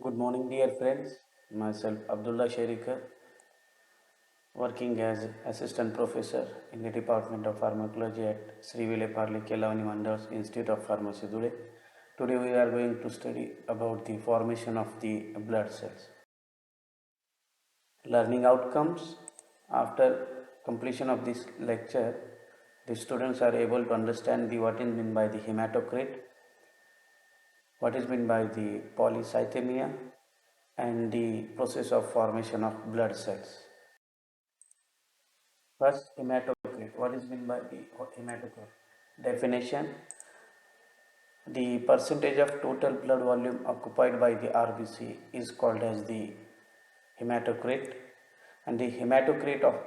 Good morning, dear friends. Myself, Abdullah Sherika, working as Assistant Professor in the Department of Pharmacology at Sri Vileparli Kelavani Mandals Institute of Pharmacy, Dhule. Today, we are going to study about the formation of the blood cells. Learning outcomes. After completion of this lecture, the students are able to understand what is meant by the hematocrit, what is meant by the polycythemia, and the process of formation of blood cells. First, hematocrit. What is meant by the hematocrit? Definition: the percentage of total blood volume occupied by the RBC is called as the hematocrit, and the hematocrit of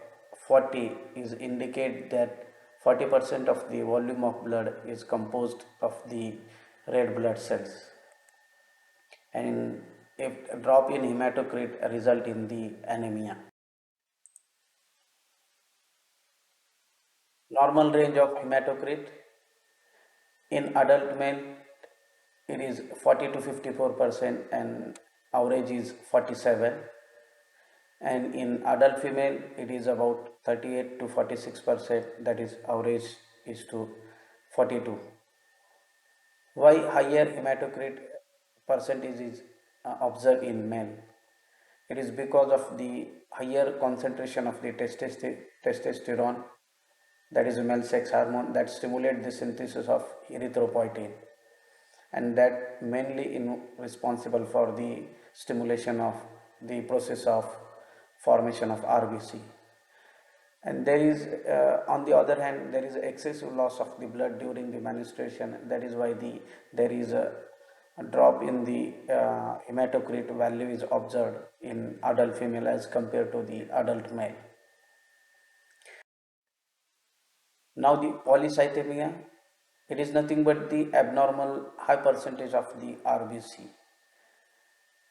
40 is indicate that 40% of the volume of blood is composed of the red blood cells, and if a drop in hematocrit result in the anemia. Normal range of hematocrit in adult male it is 40 to 54% and average is 47, and in adult female it is about 38 to 46%, that is average is to 42. Why higher hematocrit percentage is observed in male? It is because of the higher concentration of the testosterone, that is male sex hormone, that stimulate the synthesis of erythropoietin, and that mainly responsible for the stimulation of the process of formation of RBC. And there is on the other hand there is excessive loss of the blood during the menstruation, that is why there is a drop in the hematocrit value is observed in adult female as compared to the adult male. Now the polycythemia, it is nothing but the abnormal high percentage of the RBC.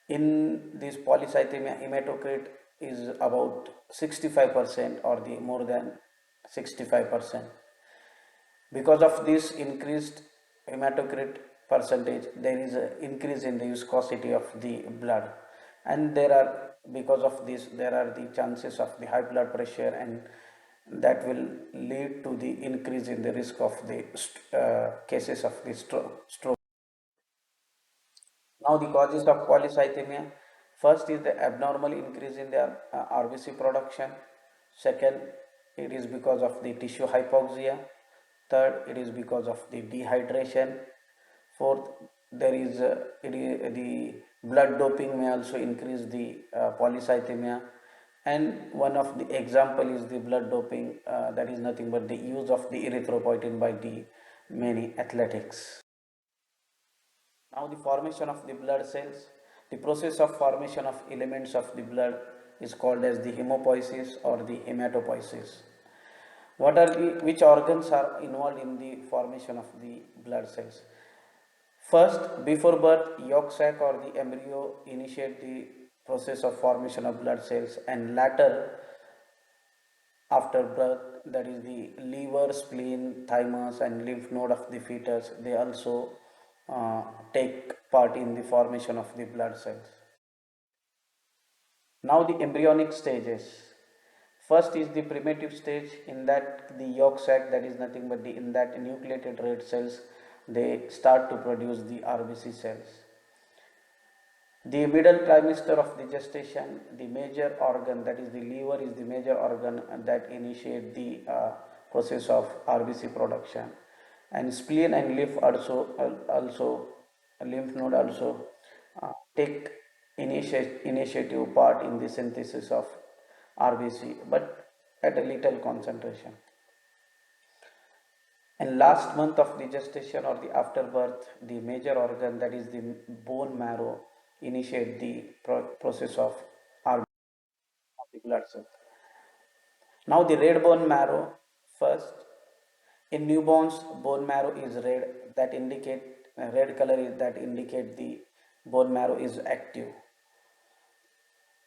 In this polycythemia, hematocrit is about 65% or the more than 65%. Because of this increased hematocrit percentage, there is an increase in the viscosity of the blood, and because of this there are the chances of the high blood pressure, and that will lead to the increase in the risk of the cases of the stroke. Now the causes of polycythemia. First is the abnormal increase in the RBC production. Second, it is because of the tissue hypoxia. Third, it is because of the dehydration. Fourth, the blood doping may also increase the polycythemia. And one of the example is the blood doping, that is nothing but the use of the erythropoietin by the many athletics. Now the formation of the blood cells. The process of formation of elements of the blood is called as the hemopoiesis or the hematopoiesis. Which organs are involved in the formation of the blood cells? First, before birth, yolk sac or the embryo initiate the process of formation of blood cells, and later after birth, that is the liver, spleen, thymus and lymph node of the fetus, they also take part in the formation of the blood cells. Now the embryonic stages. First is the primitive stage, in that the yolk sac, that is nothing but in that nucleated red cells, they start to produce the RBC cells. The middle trimester of the gestation, the major organ, that is the liver, is the major organ that initiate the process of RBC production, and spleen and lymph node also take initiative part in the synthesis of RBC, but at a little concentration. And last month of the gestation or the afterbirth, the major organ, that is the bone marrow, initiate the process of RBC of the blood cell. Now the red bone marrow. First, in newborns, bone marrow is red, that indicate red color is that indicate the bone marrow is active.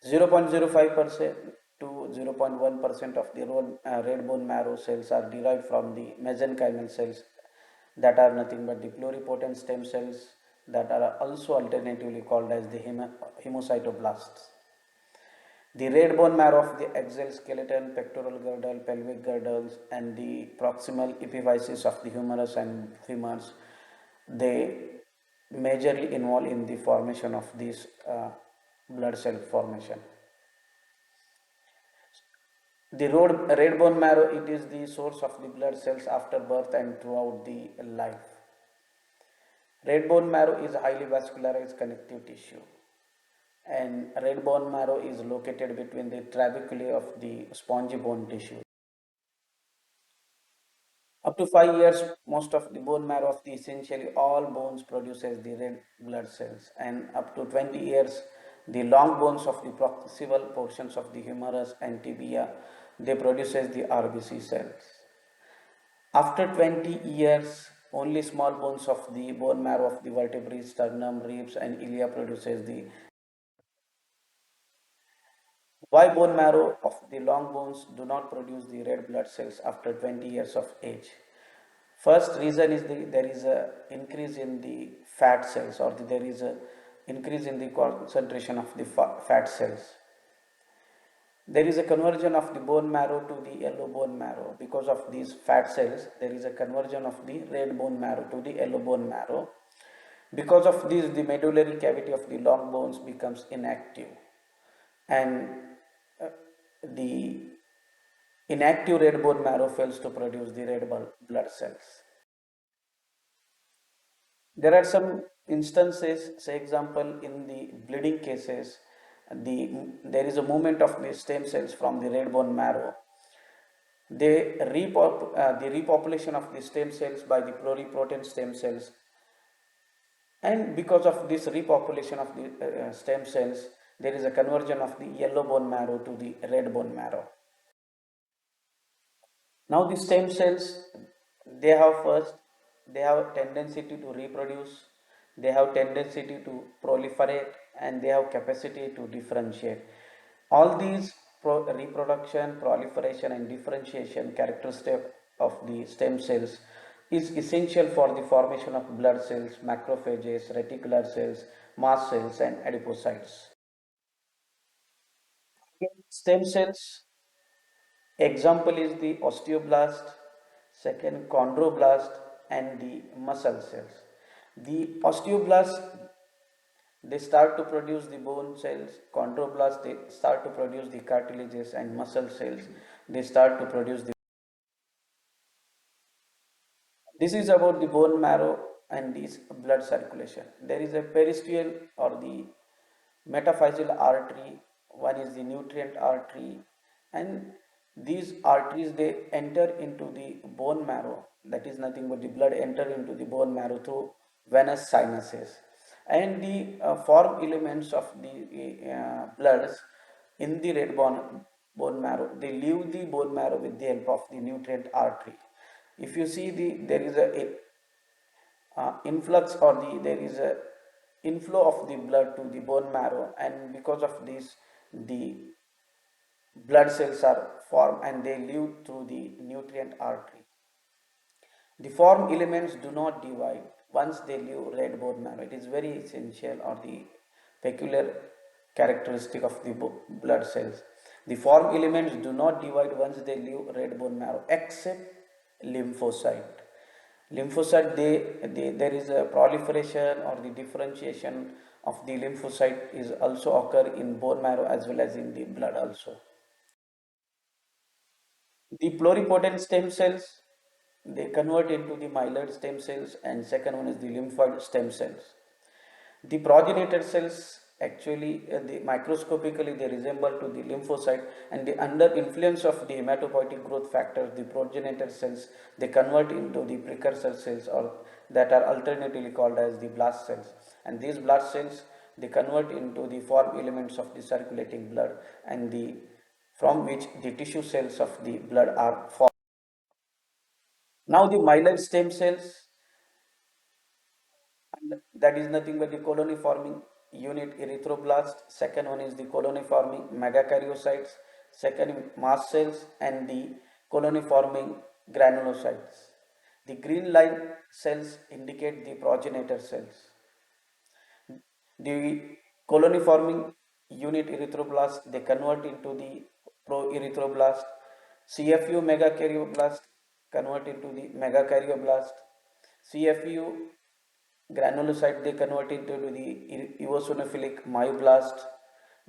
0.05% to 0.1% of the red bone marrow cells are derived from the mesenchymal cells, that are nothing but the pluripotent stem cells, that are also alternatively called as the hemocytoblasts. The red bone marrow of the axial skeleton, pectoral girdle, pelvic girdles, and the proximal epiphysis of the humerus and femurs, they majorly involve in the formation of this blood cell formation. The red bone marrow, it is the source of the blood cells after birth and throughout the life. Red bone marrow is highly vascularized connective tissue, and red bone marrow is located between the trabeculae of the spongy bone tissue. Up to 5 years, most of the bone marrow of the essentially all bones produces the red blood cells, and up to 20 years, the long bones of the proximal portions of the humerus and tibia, they produces the RBC cells. After 20 years, only small bones of the bone marrow of the vertebrae, sternum, ribs, and ilia produces the. Why bone marrow of the long bones do not produce the red blood cells after 20 years of age? First reason is there is a increase in the fat cells, or there is a increase in the concentration of the fat cells. There is a conversion of the bone marrow to the yellow bone marrow. Because of these fat cells, there is a conversion of the red bone marrow to the yellow bone marrow. Because of this, the medullary cavity of the long bones becomes inactive, and the inactive red bone marrow fails to produce the red blood cells. There are some instances, say example, in the bleeding cases, there is a movement of the stem cells from the red bone marrow. The repopulation of the stem cells by the pluripotent stem cells, and because of this repopulation of the stem cells, there is a conversion of the yellow bone marrow to the red bone marrow. Now the stem cells, they have tendency to reproduce, they have tendency to proliferate, and they have capacity to differentiate. All these reproduction, proliferation, and differentiation characteristic of the stem cells is essential for the formation of blood cells, macrophages, reticular cells, mast cells, and adipocytes. Stem cells example is the osteoblast, second chondroblast, and the muscle cells. The osteoblast, they start to produce the bone cells, chondroblast, they start to produce the cartilages, and muscle cells, they start to produce the. This is about the bone marrow and this blood circulation. There is a periosteal or the metaphyseal artery, one is the nutrient artery, and these arteries, they enter into the bone marrow, that is nothing but the blood enter into the bone marrow through venous sinuses, and the form elements of the bloods in the bone marrow, they leave the bone marrow with the help of the nutrient artery. If you see there is a influx, or there is a inflow of the blood to the bone marrow, and because of this, the blood cells are formed and they leave through the nutrient artery. The form elements do not divide once they leave red bone marrow. It is very essential, or the peculiar characteristic of the blood cells. The form elements do not divide once they leave red bone marrow, except lymphocyte. Lymphocyte, there is a proliferation or the differentiation of the lymphocyte is also occur in bone marrow as well as in the blood also. The pluripotent stem cells, they convert into the myeloid stem cells, and second one is the lymphoid stem cells. The progenitor cells actually, microscopically, they resemble to the lymphocyte, and under influence of the hematopoietic growth factors, the progenitor cells, they convert into the precursor cells, or that are alternatively called as the blast cells. And these blast cells, they convert into the form elements of the circulating blood, and from which the tissue cells of the blood are formed. Now the myeloid stem cells, and that is nothing but the colony forming unit erythroblast. Second one is the colony forming megakaryocytes, second mast cells, and the colony forming granulocytes. The green line cells indicate the progenitor cells. The colony forming unit erythroblast, they convert into the proerythroblast. CFU megakaryoblast convert into the megakaryoblast. CFU granulocyte, they convert into the eosinophilic myoblast,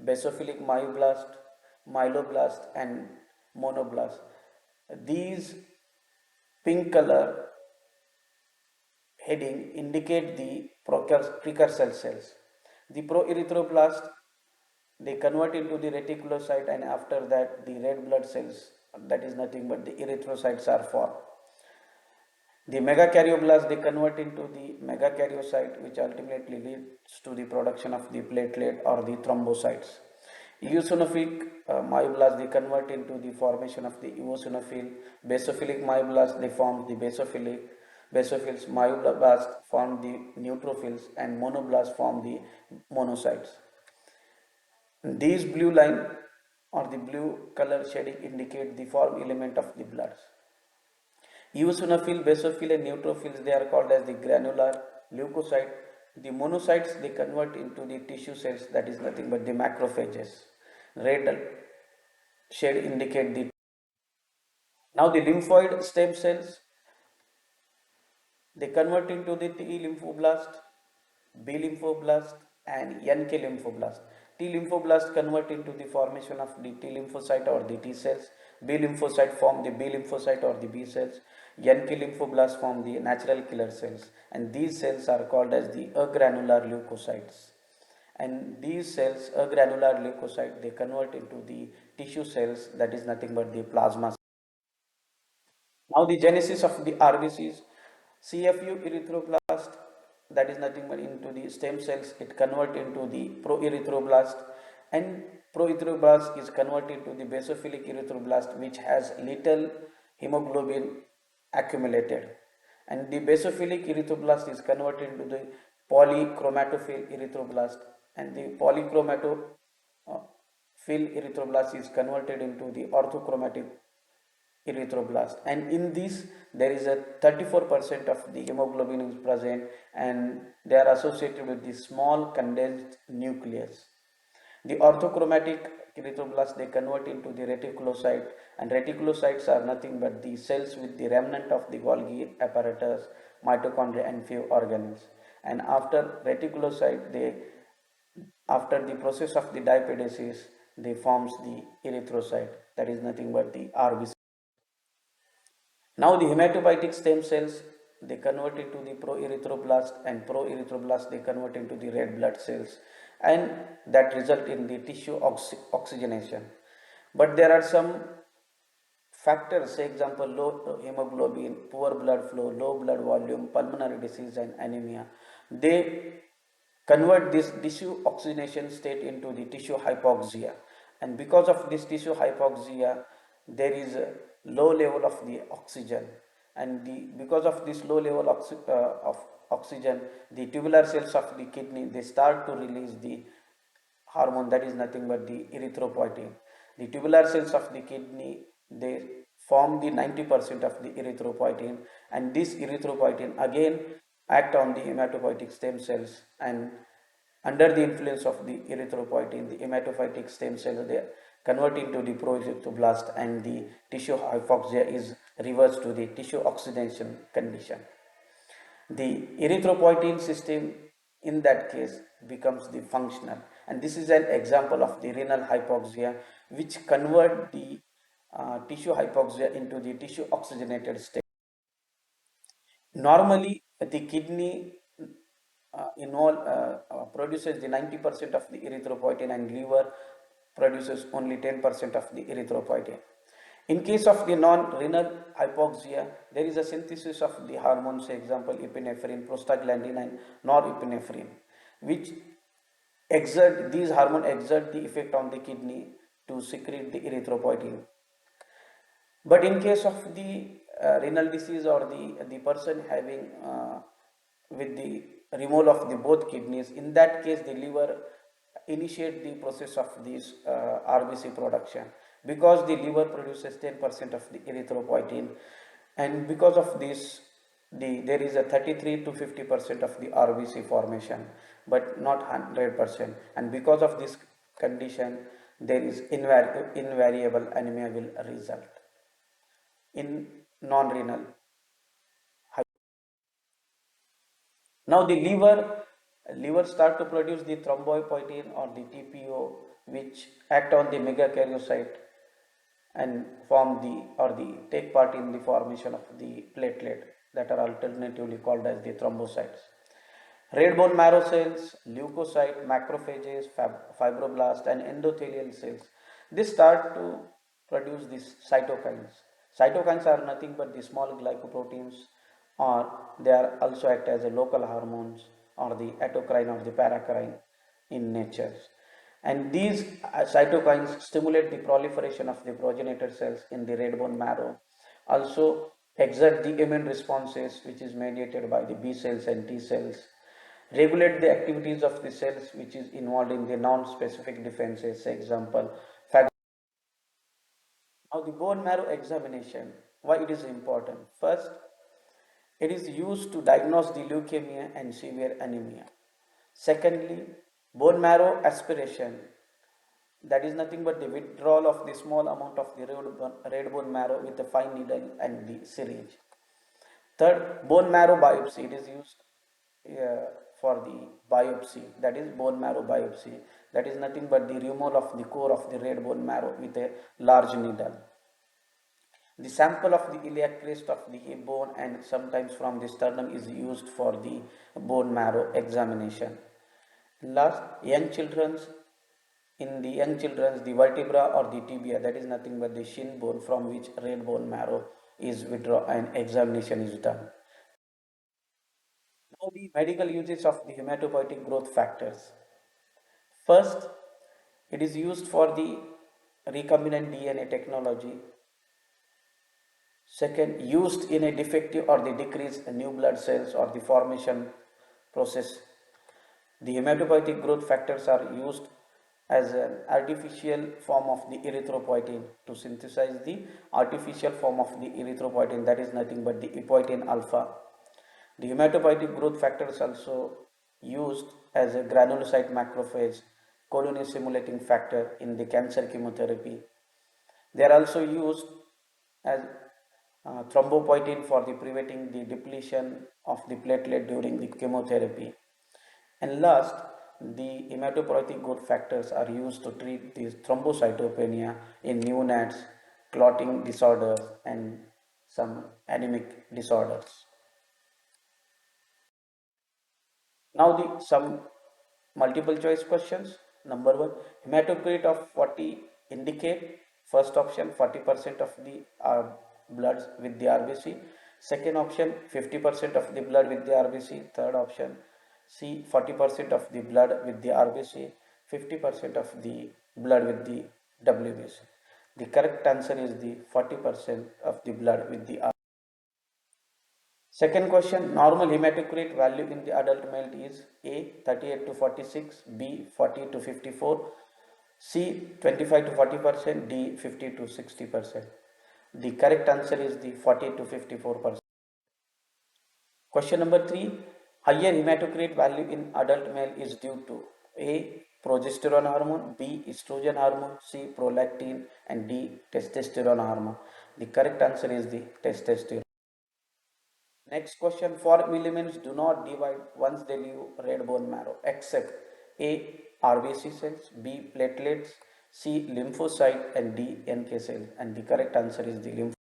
basophilic myoblast, myeloblast and monoblast. These pink color heading indicate the precursor cells. The proerythroblast, they convert into the reticulocyte, and after that the red blood cells, that is nothing but the erythrocytes, are formed. The megakaryoblast, they convert into the megakaryocyte, which ultimately leads to the production of the platelet or the thrombocytes. Eosinophilic myoblast, they convert into the formation of the eosinophil. Basophilic myoblast, they form the basophils. Myoblast form the neutrophils, and monoblast form the monocytes. These blue line or the blue color shading indicate the form element of the blood. Eosinophil, basophil and neutrophils, they are called as the granular leukocyte. The monocytes, they convert into the tissue cells, that is nothing but the macrophages. Red shade indicate the. Now the lymphoid stem cells, they convert into the T lymphoblast, B lymphoblast and NK lymphoblast. T lymphoblast convert into the formation of the T lymphocyte or the T cells. B lymphocyte form the B lymphocyte or the B cells. NK lymphoblast form the natural killer cells, and these cells are called as the agranular leukocytes. And these cells, agranular leukocyte, they convert into the tissue cells, that is nothing but the plasma. Now the genesis of the RBCs. CFU erythroblast, that is nothing but into the stem cells, it convert into the proerythroblast, and proerythroblast is converted to the basophilic erythroblast, which has little hemoglobin accumulated, and the basophilic erythroblast is converted into the polychromatophil erythroblast, and the polychromatophil erythroblast is converted into the orthochromatic erythroblast, and in this there is a 34% of the hemoglobin is present, and they are associated with the small condensed nucleus. The orthochromatic erythroblast, they convert into the reticulocyte, and reticulocytes are nothing but the cells with the remnant of the Golgi apparatus, mitochondria and few organelles. And after reticulocyte, after the process of the diapedesis, they forms the erythrocyte, that is nothing but the RBC. Now the hematopoietic stem cells, they convert into the proerythroblast, and proerythroblast, they convert into the red blood cells, and that result in the tissue oxygenation. But there are some factors, say example low hemoglobin, poor blood flow, low blood volume, pulmonary disease and anemia. They convert this tissue oxygenation state into the tissue hypoxia, and because of this tissue hypoxia, there is a low level of the oxygen, and because of this low level of oxygen, the tubular cells of the kidney, they start to release the hormone, that is nothing but the erythropoietin. The tubular cells of the kidney, they form the 90% of the erythropoietin, and this erythropoietin again act on the hematopoietic stem cells, and under the influence of the erythropoietin, the hematopoietic stem cells, they convert into the proerythroblast, and the tissue hypoxia is reversed to the tissue oxidation condition. The erythropoietin system in that case becomes the functional, and this is an example of the renal hypoxia, which convert the tissue hypoxia into the tissue oxygenated state. Normally the kidney produces the 90% of the erythropoietin, and liver produces only 10% of the erythropoietin. In case of the non-renal hypoxia, there is a synthesis of the hormones, example epinephrine, prostaglandin and norepinephrine, which these hormones exert the effect on the kidney to secrete the erythropoietin. But in case of the renal disease, or the person having with the removal of the both kidneys, in that case the liver initiate the process of this RBC production, because the liver produces 10% of the erythropoietin, and because of this there is a 33 to 50% of the RBC formation. but not 100%. And because of this condition, there is invariable anemia will result in non-renal. Now the liver start to produce the thrombopoietin or the TPO, which act on the megakaryocyte and form the or the take part in the formation of the platelet that are alternatively called as the thrombocytes. Red bone marrow cells, leukocyte, macrophages, fibroblasts, and endothelial cells, they start to produce these cytokines. Cytokines are nothing but the small glycoproteins, or they are also act as a local hormones or the autocrine or the paracrine in nature. And these cytokines stimulate the proliferation of the progenitor cells in the red bone marrow, also exert the immune responses which is mediated by the B cells and T cells, regulate the activities of the cells which is involved in the non-specific defenses, example. Now the bone marrow examination, why it is important? First, it is used to diagnose the leukemia and severe anemia. Secondly, bone marrow aspiration, that is nothing but the withdrawal of the small amount of the red bone marrow with a fine needle and the syringe. Third, bone marrow biopsy, it is used for the biopsy, that is bone marrow biopsy, that is nothing but the removal of the core of the red bone marrow with a large needle. The sample of the iliac crest of the hip bone and sometimes from the sternum is used for the bone marrow examination. Last, in the young children's, the vertebra or the tibia, that is nothing but the shin bone from which red bone marrow is withdrawn and examination is done. Now the medical uses of the hematopoietic growth factors. First, it is used for the recombinant DNA technology. Second, used in a defective or the decreased new blood cells or the formation process. The hematopoietic growth factors are used as an artificial form of the erythropoietin to synthesize the artificial form of the erythropoietin, that is nothing but the epoetin alpha. The hematopoietic growth factors also used as a granulocyte macrophage colony stimulating factor in the cancer chemotherapy. They are also used as thrombopoietin for the preventing the depletion of the platelet during the chemotherapy. And last, the hematopoietic growth factors are used to treat the thrombocytopenia in neonates, clotting disorders, and some anemic disorders. Now some multiple choice questions. Number one, hematocrit of 40 indicate. First option, 40% of the blood with the RBC. Second option, 50% of the blood with the RBC. Third option, C, 40% of the blood with the RBC, 50% of the blood with the WBC. The correct answer is the 40% of the blood with the RBC. Second question, normal hematocrit value in the adult male is A, 38 to 46, B, 40 to 54, C, 25 to 40%, D, 50 to 60%. The correct answer is the 40 to 54%. Question number 3, higher hematocrit value in adult male is due to A, progesterone hormone, B, estrogen hormone, C, prolactin, and D, testosterone hormone. The correct answer is the testosterone. Next question, 4 elements do not divide once they leave red bone marrow except A, RBC cells, B, platelets, C, lymphocyte, and D, NK cells. And the correct answer is the lymphocyte.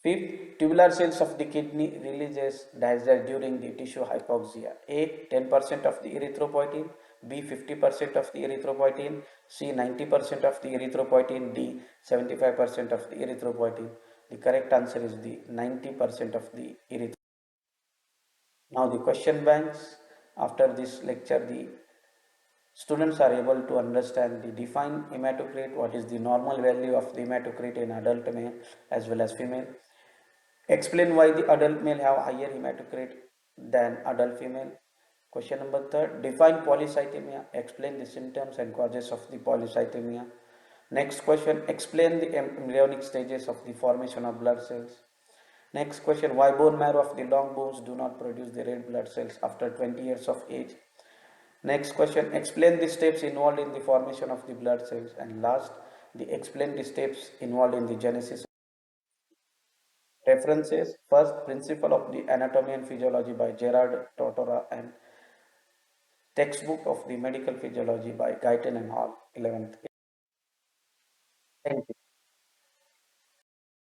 Fifth, tubular cells of the kidney releases dazzle during the tissue hypoxia. A, 10% of the erythropoietin, B, 50% of the erythropoietin, C, 90% of the erythropoietin, D, 75% of the erythropoietin. The correct answer is the 90% of the erythropoietin. Now the question banks. After this lecture, the students are able to understand the defined hematocrit, what is the normal value of the hematocrit in adult male as well as female. Explain why the adult male have higher hematocrit than adult female. Question number 3, define polycythemia. Explain the symptoms and causes of the polycythemia. Next question, explain the embryonic stages of the formation of blood cells. Next question, why bone marrow of the long bones do not produce the red blood cells after 20 years of age? Next question, explain the steps involved in the formation of the blood cells. And last, explain the steps involved in the genesis. References, first, Principle of the Anatomy and Physiology by Gerard Tortora and Textbook of the Medical Physiology by Guyton and Hall, 11th. Thank you.